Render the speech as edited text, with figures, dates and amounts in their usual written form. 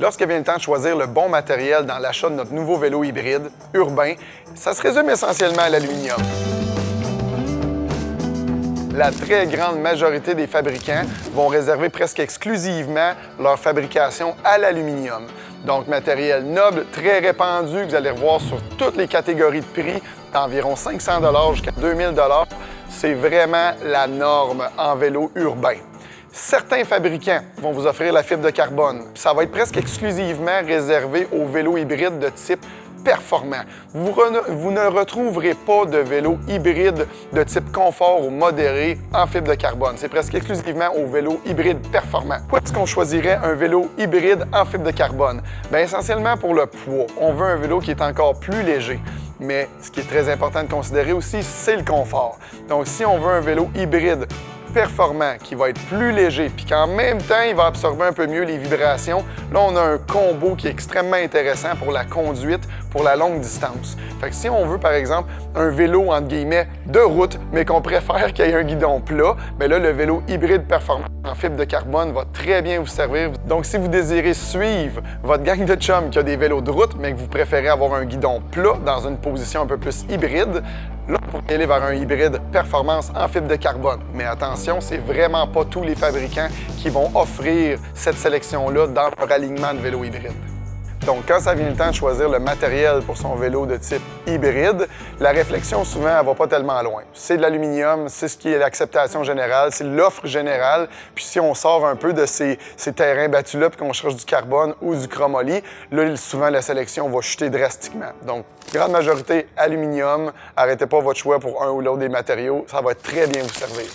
Lorsque vient le temps de choisir le bon matériel dans l'achat de notre nouveau vélo hybride urbain, ça se résume essentiellement à l'aluminium. La très grande majorité des fabricants vont réserver presque exclusivement leur fabrication à l'aluminium. Donc, matériel noble, très répandu, que vous allez revoir sur toutes les catégories de prix, d'environ 500 $ jusqu'à 2000 $. C'est vraiment la norme en vélo urbain. Certains fabricants vont vous offrir la fibre de carbone. Ça va être presque exclusivement réservé aux vélos hybrides de type performant. Vous ne retrouverez pas de vélo hybride de type confort ou modéré en fibre de carbone. C'est presque exclusivement aux vélos hybrides performants. Pourquoi est-ce qu'on choisirait un vélo hybride en fibre de carbone? Bien, essentiellement pour le poids. On veut un vélo qui est encore plus léger. Mais ce qui est très important de considérer aussi, c'est le confort. Donc, si on veut un vélo hybride performant, qui va être plus léger, puis qu'en même temps, il va absorber un peu mieux les vibrations, là, on a un combo qui est extrêmement intéressant pour la conduite, pour la longue distance. Fait que si on veut, par exemple, un vélo, entre guillemets, de route, mais qu'on préfère qu'il y ait un guidon plat, bien là, le vélo hybride performant en fibre de carbone va très bien vous servir. Donc, si vous désirez suivre votre gang de chums qui a des vélos de route, mais que vous préférez avoir un guidon plat dans une position un peu plus hybride, là, vous pouvez aller vers un hybride performance en fibre de carbone. Mais attention, c'est vraiment pas tous les fabricants qui vont offrir cette sélection-là dans leur alignement de vélos hybrides. Donc, quand ça vient le temps de choisir le matériel pour son vélo de type hybride, la réflexion, souvent, elle va pas tellement loin. C'est de l'aluminium, c'est ce qui est l'acceptation générale, c'est l'offre générale. Puis si on sort un peu de ces terrains battus-là puis qu'on cherche du carbone ou du chromoly, là, souvent, la sélection va chuter drastiquement. Donc, grande majorité, aluminium. Arrêtez pas votre choix pour un ou l'autre des matériaux. Ça va très bien vous servir.